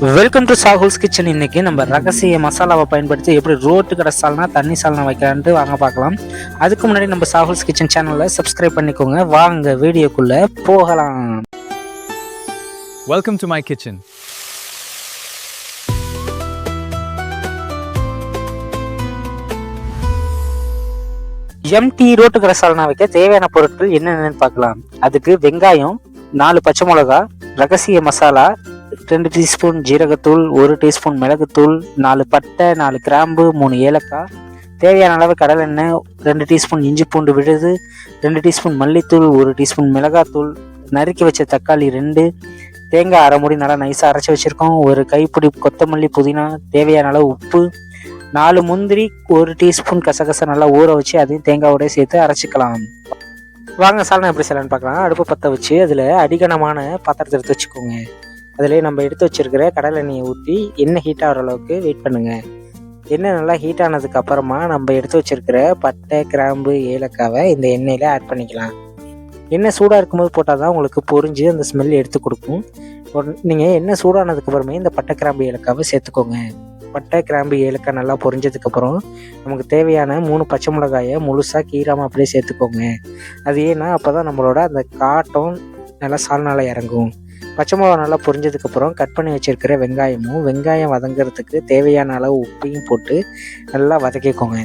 Welcome to சாகுல்ஸ் kitchen. இன்னைக்கு நம்ம ரகசிய மசாலாவை பயன்படுத்தி எப்படி ரோட்டு கடை சால்னா தண்ணி சால்னா வைக்கலான்ட்டு வாங்க பார்க்கலாம். அதுக்கு முன்னாடி நம்ம சாகுல்ஸ் கிச்சன் சேனலை சப்ஸ்கிரைப் பண்ணிக்கோங்க. வாங்க வீடியோக்குள்ள போகலாம். Welcome to my kitchen. Empty road கடை சால்னா வைக்க தேவையான பொருட்கள் என்னென்னு பார்க்கலாம். அதுக்கு வெங்காயம், 4 பச்சை மிளகா, ரகசிய மசாலா 2 டீஸ்பூன் ஜீரகத்தூள், 1 டீஸ்பூன் மிளகுத்தூள், 4 பட்டை, 4 கிராம்பு, 3 ஏலக்காய், தேவையான அளவு கடலெண்ணெய், 2 டீஸ்பூன் இஞ்சி பூண்டு விழுது, 2 டீஸ்பூன் மல்லித்தூள், 1 டீஸ்பூன் மிளகாத்தூள், நறுக்கி வச்ச தக்காளி 2, தேங்காய் அரை மூடி நல்லா நைஸாக அரைச்சி வச்சுருக்கோம், 1 கைப்பிடி கொத்தமல்லி புதினா, தேவையான அளவு உப்பு, 4 முந்திரி, 1 டீஸ்பூன் கசகசை நல்லா ஊற வச்சு அதையும் தேங்காயோட சேர்த்து அரைச்சிக்கலாம். வாங்க சால்னா எப்படி செய்யலான்னு பார்க்கலாம். அடுப்பு பற்ற வச்சு அதில் அடிகனமான பாத்திரத்தை எடுத்து வச்சுக்கோங்க. அதில் நம்ம எடுத்து வச்சிருக்கிற கடலை எண்ணெயை ஊற்றி எண்ணெய் ஹீட் ஆகிற அளவுக்கு வெயிட் பண்ணுங்கள். எண்ணெய் நல்லா ஹீட் ஆனதுக்கு அப்புறமா நம்ம எடுத்து வச்சிருக்கிற பட்டை, கிராம்பு, ஏலக்காவை இந்த எண்ணெயில் ஆட் பண்ணிக்கலாம். எண்ணெய் சூடாக இருக்கும்போது போட்டால் தான் உங்களுக்கு பொரிஞ்சு அந்த ஸ்மெல் எடுத்து கொடுக்கும். நீங்கள் எண்ணெய் சூடானதுக்கு அப்புறமே இந்த பட்டை, கிராம்பு, ஏலக்காவை சேர்த்துக்கோங்க. பட்டை, கிராம்பு, ஏலக்காய் நல்லா பொரிஞ்சதுக்கப்புறம் நமக்கு தேவையான 3 பச்சை மிளகாயை முழுசாக கீராமல் அப்படியே சேர்த்துக்கோங்க. அது ஏன்னா அப்போ தான் நம்மளோட அந்த காட்டம் நல்லா சால்னால இறங்கும். பச்சை மிளகா நல்லா பொரிஞ்சதுக்கப்புறம் கட் பண்ணி வச்சுருக்கிற வெங்காயம் வதங்கிறதுக்கு தேவையான அளவு உப்பையும் போட்டு நல்லா வதக்கிக்கோங்க.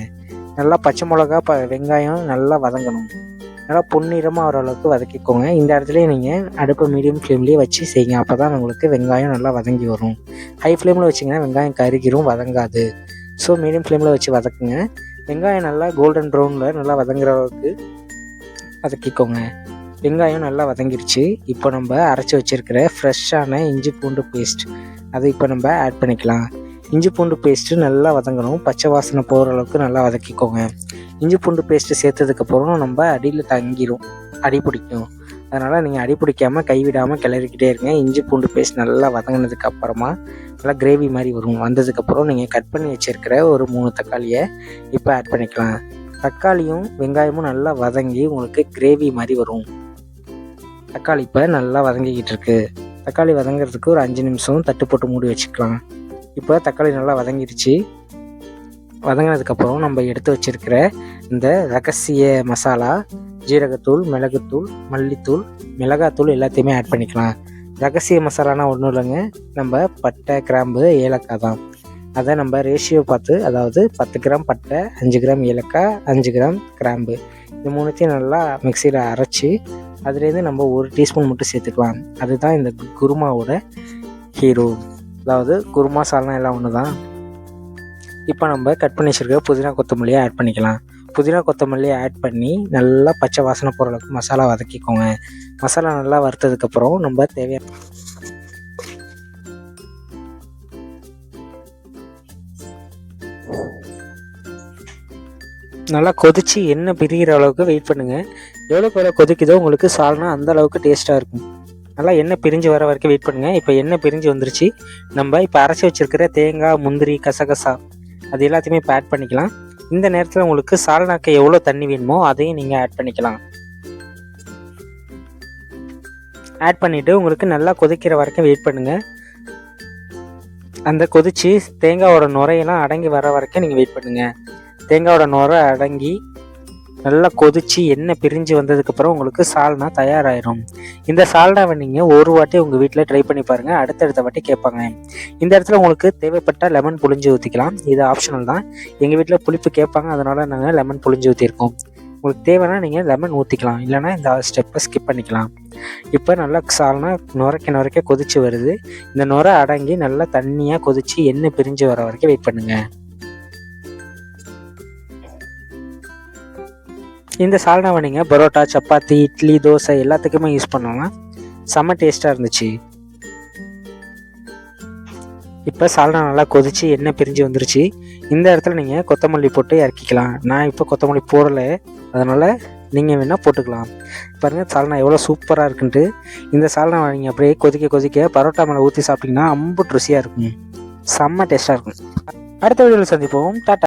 நல்லா பச்சை மிளகா வெங்காயம் நல்லா வதங்கணும். நல்லா பொன்னிறமாக வர அளவுக்கு வதக்கிக்கோங்க. இந்த இடத்துல நீங்கள் அடுப்பை மீடியம் ஃப்ளேம்லேயே வச்சு செய்யுங்க. அப்போ தான் உங்களுக்கு வெங்காயம் நல்லா வதங்கி வரும். ஹை ஃப்ளேமில் வச்சிங்கன்னா வெங்காயம் கருகிரும், வதங்காது. ஸோ மீடியம் ஃப்ளேமில் வச்சு வதக்குங்க. வெங்காயம் நல்லா கோல்டன் ப்ரௌனில் நல்லா வதங்குற அளவுக்கு வதக்கிக்கோங்க. வெங்காயம் நல்லா வதங்கிருச்சு. இப்போ நம்ம அரைச்சி வச்சுருக்கிற ஃப்ரெஷ்ஷான இஞ்சி பூண்டு பேஸ்ட் அதை இப்போ நம்ம ஆட் பண்ணிக்கலாம். இஞ்சி பூண்டு பேஸ்ட்டு நல்லா வதங்கணும். பச்சை வாசனை போகிற அளவுக்கு நல்லா வதக்கிக்கோங்க. இஞ்சி பூண்டு பேஸ்ட்டு சேர்த்ததுக்கப்புறம் நம்ம அடியில் தங்கிடும், அடி பிடிக்கும். அதனால் நீங்கள் அடி பிடிக்காமல் கைவிடாமல் கிளறிக்கிட்டே இருங்க. இஞ்சி பூண்டு பேஸ்ட் நல்லா வதங்கினதுக்கு அப்புறமா நல்லா கிரேவி மாதிரி வரும். வந்ததுக்கப்புறம் நீங்கள் கட் பண்ணி வச்சுருக்கிற ஒரு 3 தக்காளியை இப்போ ஆட் பண்ணிக்கலாம். தக்காளியும் வெங்காயமும் நல்லா வதங்கி உங்களுக்கு கிரேவி மாதிரி வரும். தக்காளி இப்போ நல்லா வதங்கிக்கிட்டு இருக்கு. தக்காளி வதங்கிறதுக்கு ஒரு 5 நிமிஷம் தட்டு போட்டு மூடி வச்சுக்கலாம். இப்போ தக்காளி நல்லா வதங்கிடுச்சு. வதங்கினதுக்கப்புறம் நம்ம எடுத்து வச்சுருக்கிற இந்த ரகசிய மசாலா, ஜீரகத்தூள், மிளகுத்தூள், மல்லித்தூள், மிளகாத்தூள் எல்லாத்தையுமே ஆட் பண்ணிக்கலாம். ரகசிய மசாலானா ஒன்றும் இல்லைங்க, நம்ம பட்டை, கிராம்பு, ஏலக்காய் தான். அதை நம்ம ரேஷியோ பார்த்து, அதாவது 10 கிராம் பட்டை, 5 கிராம் ஏலக்காய், 5 கிராம் கிராம்பு, இது 3த்தையும் நல்லா மிக்சியில் அரைச்சி அதுலேருந்து நம்ம 1 டீஸ்பூன் மட்டும் சேர்த்துக்கலாம். அதுதான் இந்த குருமாவோட ஹீரோ. அதாவது குருமா சால்னா எல்லாம் ஒன்று தான். இப்போ நம்ம கட் பண்ணி வச்சுருக்க புதினா கொத்தமல்லியை ஆட் பண்ணிக்கலாம். புதினா கொத்தமல்லியை ஆட் பண்ணி நல்லா பச்சை வாசனை போகிற அளவுக்கு மசாலா வதக்கிக்கோங்க. மசாலா நல்லா வறுத்ததுக்கப்புறம் நம்ம தேவையான நல்லா கொதித்து எண்ணெய் பிரிகிற அளவுக்கு வெயிட் பண்ணுங்கள். எவ்வளோக்கு எவ்வளோ கொதிக்குதோ உங்களுக்கு சால்னா அந்த அளவுக்கு டேஸ்ட்டாக இருக்கும். நல்லா எண்ணெய் பிரிஞ்சு வர வரைக்கும் வெயிட் பண்ணுங்கள். இப்போ எண்ணெய் பிரிஞ்சு வந்துருச்சு. நம்ம இப்போ அரைச்சி வச்சுருக்கிற தேங்காய், முந்திரி, கசகசா அது எல்லாத்தையுமே இப்போ ஆட் பண்ணிக்கலாம். இந்த நேரத்தில் உங்களுக்கு சால்னாக்கு எவ்வளோ தண்ணி வேணுமோ அதையும் நீங்கள் ஆட் பண்ணிக்கலாம். ஆட் பண்ணிவிட்டு உங்களுக்கு நல்லா கொதிக்கிற வரைக்கும் வெயிட் பண்ணுங்கள். அந்த கொதித்து தேங்காயோட நுரையெல்லாம் அடங்கி வர வரைக்கும் நீங்கள் வெயிட் பண்ணுங்கள். தேங்காயோட நுரை அடங்கி நல்லா கொதித்து எண்ணெய் பிரிஞ்சு வந்ததுக்கப்புறம் உங்களுக்கு சால்னா தயாராகிடும். இந்த சால்னாவை நீங்கள் ஒரு வாட்டி உங்கள் வீட்டில் ட்ரை பண்ணி பாருங்கள். அடுத்தடுத்த வாட்டி கேட்பாங்க. இந்த இடத்துல உங்களுக்கு தேவைப்பட்டால் லெமன் புழிஞ்சு ஊற்றிக்கலாம். இது ஆப்ஷனல் தான். எங்கள் வீட்டில் புளிப்பு கேட்பாங்க, அதனால் நாங்கள் லெமன் புழிஞ்சு ஊற்றிருக்கோம். உங்களுக்கு தேவைன்னா நீங்கள் லெமன் ஊற்றிக்கலாம், இல்லைனா இந்த ஸ்டெப்பை ஸ்கிப் பண்ணிக்கலாம். இப்போ நல்லா சால்னா நுரைக்க கொதித்து வருது. இந்த நுரை அடங்கி நல்லா தண்ணியாக கொதித்து எண்ணெய் பிரிஞ்சு வர வரைக்கும் வெயிட் பண்ணுங்கள். இந்த சால்னாவை நீங்கள் பரோட்டா, சப்பாத்தி, இட்லி, தோசை எல்லாத்துக்குமே யூஸ் பண்ணலாம். செம்ம டேஸ்ட்டாக இருந்துச்சு. இப்போ சால்னா நல்லா கொதித்து எண்ணெய் பிரிஞ்சு வந்துருச்சு. இந்த இடத்துல நீங்கள் கொத்தமல்லி போட்டு இறக்கிக்கலாம். நான் இப்போ கொத்தமல்லி போடலை, அதனால் நீங்கள் வேணால் போட்டுக்கலாம். பாருங்கள் சால்னா எவ்வளோ சூப்பராக இருக்குன்ட்டு. இந்த சால்னாவை நீங்கள் அப்படியே கொதிக்க பரோட்டா மேலே ஊற்றி சாப்பிட்டிங்கன்னா அம்புட்டு ருசியாக இருக்கும். செம்ம டேஸ்ட்டாக இருக்கும். அடுத்த வீடியோவில் சந்திப்போம். டாட்டா.